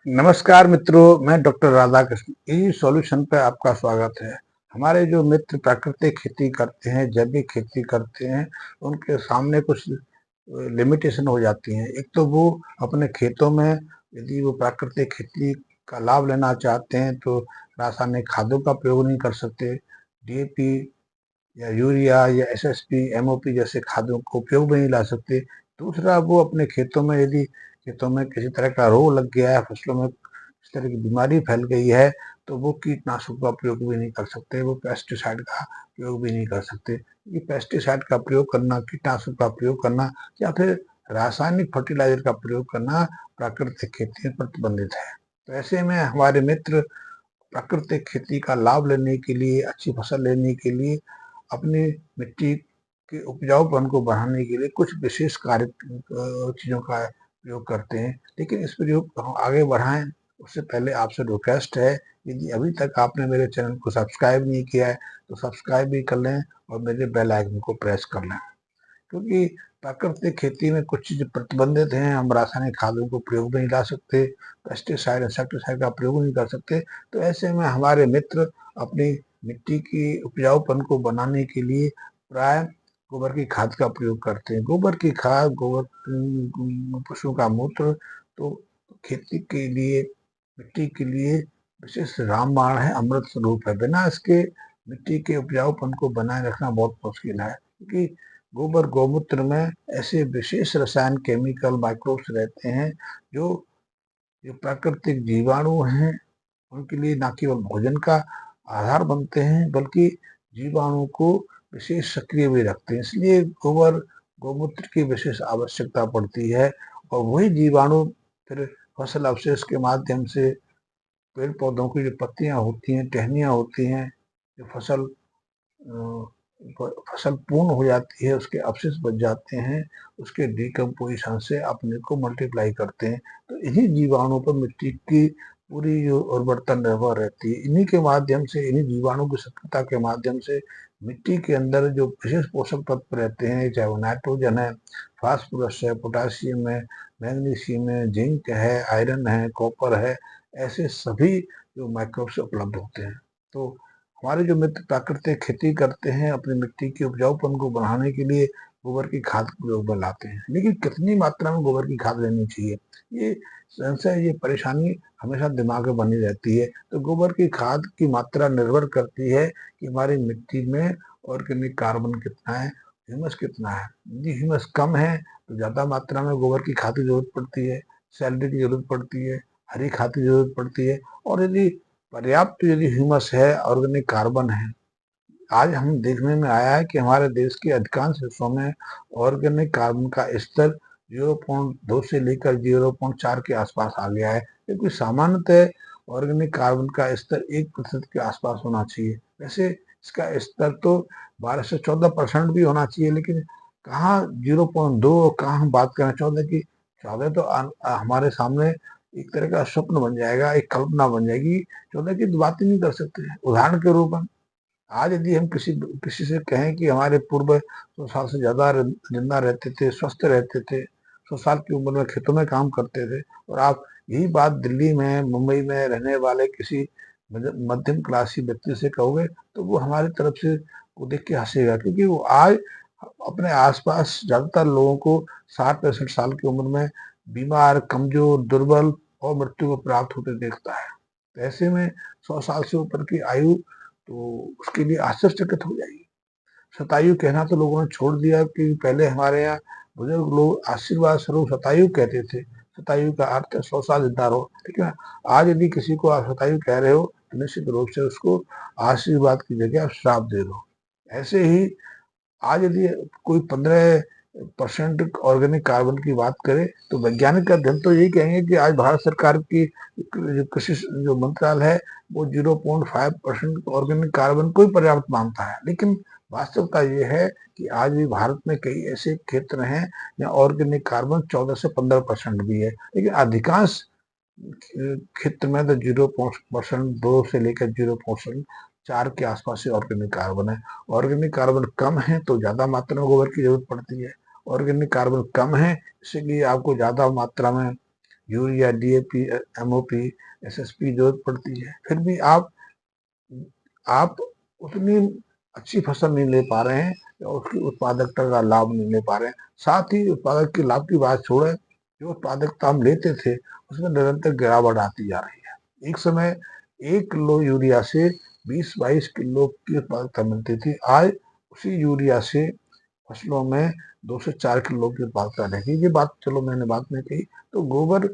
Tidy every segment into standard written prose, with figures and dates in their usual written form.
नमस्कार मित्रों, मैं डॉक्टर राधाकृष्ण ई सॉल्यूशन पे आपका स्वागत है। हमारे जो मित्र प्राकृतिक खेती करते हैं, जैविक खेती करते हैं, उनके सामने कुछ लिमिटेशन हो जाती हैं। एक तो वो अपने खेतों में यदि वो प्राकृतिक खेती का लाभ लेना चाहते हैं तो रासायनिक खादों का प्रयोग नहीं कर सकते। डीएपी या यूरिया या एसएसपी, एमओपी जैसे खादों को उपयोग में नहीं ला सकते। दूसरा, वो अपने खेतों में यदि खेतों में किसी तरह का रोग लग गया है, फसलों में इस तरह की बीमारी फैल गई है, तो वो कीटनाशक का प्रयोग भी नहीं कर सकते, वो पेस्टिसाइड का प्रयोग भी नहीं कर सकते। ये पेस्टिसाइड का प्रयोग करना, कीटनाशक का प्रयोग करना या फिर रासायनिक फर्टिलाइजर का प्रयोग करना प्राकृतिक खेती में प्रतिबंधित है। तो ऐसे में हमारे मित्र प्राकृतिक खेती का लाभ लेने के लिए, अच्छी फसल लेने के लिए, अपनी मिट्टी के उपजाऊपन को बढ़ाने के लिए कुछ विशेष कार्य चीज़ों का प्रयोग करते हैं। लेकिन इस प्रयोग को हम आगे बढ़ाएं उससे पहले आपसे रिक्वेस्ट है, यदि अभी तक आपने मेरे चैनल को सब्सक्राइब नहीं किया है तो सब्सक्राइब भी कर लें और मेरे बेल आइकन को प्रेस कर लें। क्योंकि प्राकृतिक खेती में कुछ चीज़ें प्रतिबंधित हैं। हम रासायनिक खादों को प्रयोग में नहीं ला सकते, पेस्टिसाइड, इंसेक्टिसाइड का प्रयोग नहीं कर सकते। तो ऐसे में हमारे मित्र अपनी मिट्टी की उपजाऊपन को बनाने के लिए प्राय गोबर की खाद का प्रयोग करते हैं। गोबर की खाद, पशु का मूत्र तो खेती के लिए, मिट्टी के लिए विशेष रामबाण है, अमृत स्वरूप है। बिना इसके मिट्टी के उपजाऊपन को बनाए रखना बहुत मुश्किल है, क्योंकि गोबर गौमूत्र में ऐसे विशेष रसायन, केमिकल, माइक्रोब्स रहते हैं जो जो प्राकृतिक जीवाणु हैं उनके लिए न केवल भोजन का आधार बनते हैं बल्कि जीवाणु को विशेष सक्रिय भी रखते हैं। इसलिए गोबर गौमूत्र की विशेष आवश्यकता पड़ती है और वही जीवाणु फिर फसल अवशेष के माध्यम से पेड़ पौधों की जो पत्तियां होती हैं, टहनियां होती हैं, जो फसल पूर्ण हो जाती है, उसके अवशेष बच जाते हैं, उसके डिकम्पोजिशन से अपने को मल्टीप्लाई करते हैं। तो इन्हीं जीवाणुओं पर मिट्टी की पूरी जो उर्वरता निर्भर रहती है। इन्हीं के माध्यम से, इन्हीं जीवाणु की सक्रियता के माध्यम से मिट्टी के अंदर जो विशेष पोषक तत्व रहते हैं, चाहे वो नाइट्रोजन है, फास्फोरस है, पोटासियम है, मैग्नीशियम है, जिंक है, आयरन है, कॉपर है, ऐसे सभी जो माइक्रोब्स उपलब्ध होते हैं। तो हमारे जो मित्र प्राकृतिक खेती करते हैं, अपनी मिट्टी की उपजाऊपन को बढ़ाने के लिए गोबर की खाद को प्रयोग में लाते हैं। लेकिन कितनी मात्रा में गोबर की खाद लेनी चाहिए, ये संशय, ये परेशानी हमेशा दिमाग में बनी रहती है। तो गोबर की खाद की मात्रा निर्भर करती है कि हमारी मिट्टी में ऑर्गेनिक कार्बन कितना है, ह्यूमस कितना है। यदि ह्यूमस कम है तो ज़्यादा मात्रा में गोबर की खाद की जरूरत पड़ती है, सैलरी की जरूरत पड़ती है, हरी खाद की जरूरत पड़ती है। और यदि पर्याप्त यदि ह्यूमस है, ऑर्गेनिक कार्बन है, आज हम देखने में आया है कि हमारे देश के अधिकांश हिस्सों में ऑर्गेनिक कार्बन का स्तर 0.2 से लेकर 0.4 के आसपास आ गया है, क्योंकि सामान्यतः ऑर्गेनिक कार्बन का स्तर 1% के आसपास होना चाहिए। वैसे इसका स्तर तो 12 से 14% भी होना चाहिए, लेकिन कहाँ 0.2, कहाँ हम बात करें 14 की। 14 तो हमारे सामने एक तरह का स्वप्न बन जाएगा, एक कल्पना बन जाएगी। 14 की तो बात ही नहीं कर सकते। उदाहरण के रूप में आज यदि हम किसी किसी से कहें कि हमारे पूर्वज 100 साल से ज्यादा जिंदा रहते थे, स्वस्थ रहते थे, 100 साल की उम्र में खेतों में काम करते थे, और आप यही बात दिल्ली में, मुंबई में रहने वाले किसी मध्यम क्लासी व्यक्ति से कहोगे तो वो हमारी तरफ से वो देख के हंसेगा, क्योंकि वो आज अपने आसपास ज्यादातर लोगों को 60-65 साल की उम्र में बीमार, कमजोर, दुर्बल और मृत्यु को प्राप्त होते देखता है। तो ऐसे में 100 साल से ऊपर की आयु तो उसके लिए आश्चर्यचकित हो जाएगी। शतायु कहना तो लोगों ने छोड़ दिया, कि पहले हमारे यहाँ बुजुर्ग लोग आशीर्वाद स्वरूप शतायु कहते थे। शतायु का अर्थ है 100 साल जिंदा रहो, ठीक है। आज यदि किसी को आप शतायु कह रहे हो तो निश्चित रूप से उसको आशीर्वाद की जगह आप श्राप दे दो। ऐसे ही आज यदि कोई 15% ऑर्गेनिक कार्बन की बात करे तो वैज्ञानिक अध्ययन तो यही कहेंगे कि आज भारत सरकार की जो कृषि जो मंत्रालय है वो 0.5% ऑर्गेनिक कार्बन को ही पर्याप्त मानता है। लेकिन वास्तविकता ये है कि आज भी भारत में कई ऐसे क्षेत्र हैं जहाँ ऑर्गेनिक कार्बन 14 से 15% भी है, लेकिन अधिकांश क्षेत्र में तो 0% 2 से लेकर 0.4 के आसपास से ऑर्गेनिक कार्बन है। ऑर्गेनिक कार्बन कम है तो ज्यादा मात्रा में गोबर की जरूरत पड़ती है। ऑर्गेनिक कार्बन कम है, इसीलिए आपको ज्यादा मात्रा में यूरिया, डीएपी, एमओपी, एसएसपी जरूरत पड़ती है। फिर भी आप उतनी अच्छी फसल नहीं ले पा रहे हैं या उसकी उत्पादकता का लाभ नहीं ले पा रहे हैं। साथ ही उत्पादक के लाभ की बात छोड़े, जो उत्पादकता हम लेते थे उसमें निरंतर गिरावट आती जा रही है। एक समय 1 किलो यूरिया से 20-22 किलो की उत्पादकता मिलती थी। आज उसी यूरिया से फसलों में 2 से 4 किलो की उत्पादकता रहेगी। ये बात चलो मैंने बाद में कही। तो गोबर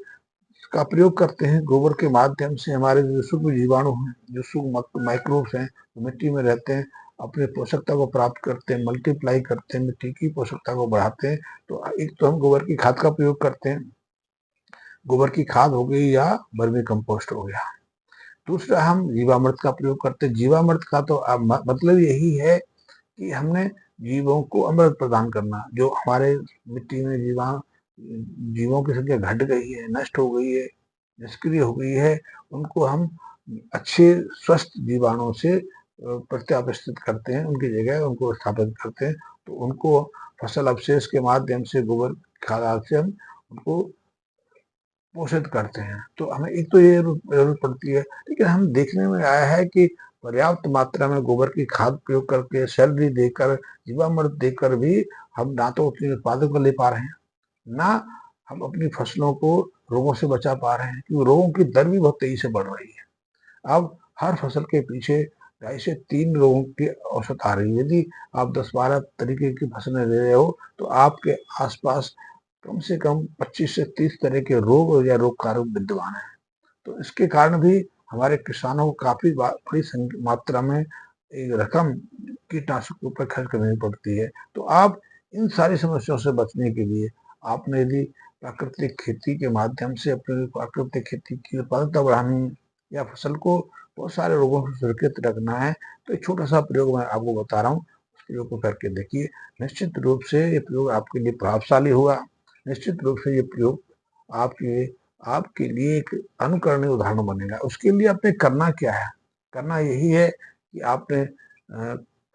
का प्रयोग करते हैं। गोबर के माध्यम से हमारे जो सूक्ष्म जीवाणु हैं, जो सूक्ष्म माइक्रोब्स हैं, मिट्टी में रहते हैं, अपने पोषकता को प्राप्त करते हैं, मल्टीप्लाई करते हैं, मिट्टी की पोषकता को बढ़ाते हैं। तो एक तो हम गोबर की खाद का प्रयोग करते हैं, गोबर की खाद हो गई या वर्मी कंपोस्ट हो गया। दूसरा हम जीवामृत का प्रयोग करते हैं। जीवामृत का तो मतलब यही है कि हमने जीवों को अमृत प्रदान करना। जो हमारे मिट्टी में जीवों की संख्या घट गई है, नष्ट हो गई है, निष्क्रिय हो गई है, उनको हम अच्छे स्वस्थ जीवाणुओं से प्रत्यावस्थित करते हैं, उनकी जगह उनको स्थापित करते हैं। तो उनको फसल अवशेष के माध्यम से, गोबर खाद से हम उनको पोषित करते हैं। तो हमें एक तो ये जरूरत पड़ती है। लेकिन हम देखने में आया है कि पर्याप्त मात्रा में गोबर की खाद प्रयोग करके, सैलरी देकर, जीवामृत देकर भी हम ना तो उतनी उत्पादक ले पा रहे हैं, ना हम अपनी फसलों को रोगों से बचा पा रहे हैं, क्योंकि रोगों की दर भी बहुत तेजी से बढ़ रही है। अब हर फसल के पीछे 2.5 से 3 रोगों की औसत आ रही है। यदि आप 10-12 तरीके की फसलें ले रहे हो तो आपके आसपास कम से कम 25 से 30 तरह के रोग या रोग कारक विद्यमान हैं। तो इसके कारण भी हमारे किसानों को काफी बड़ी मात्रा में एक रकम कीटनाशकों पर खर्च करनी पड़ती है। तो आप इन सारी समस्याओं से बचने के लिए आपने यदि प्राकृतिक खेती के माध्यम से अपनी प्राकृतिक खेती की उत्पादकता बढ़ानी है या फसल को बहुत सारे रोगों से सुरक्षित रखना है, तो एक छोटा सा प्रयोग मैं आपको बता रहा हूँ, उस प्रयोग को करके देखिए। निश्चित रूप से ये प्रयोग आपके लिए प्रभावशाली होगा। निश्चित रूप से ये प्रयोग आपके आपके लिए एक अनुकरणीय उदाहरण बनेगा। उसके लिए आपने करना क्या है? करना यही है कि आपने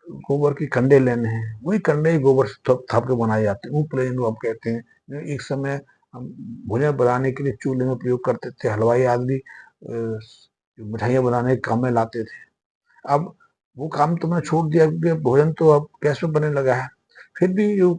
गोबर के कंडे लेने हैं। वही कंडे ही गोबर से थाप के बनाए जाते हैं, उपले जिनको हम कहते हैं। एक समय हम भुजिया बनाने के लिए चूल्हे में प्रयोग करते थे। हलवाई आदमी मिठाइयाँ बनाने के काम में लाते थे। अब वो काम तो मैंने छोड़ दिया, क्योंकि भोजन तो अब गैस पे बनने लगा है। फिर भी जो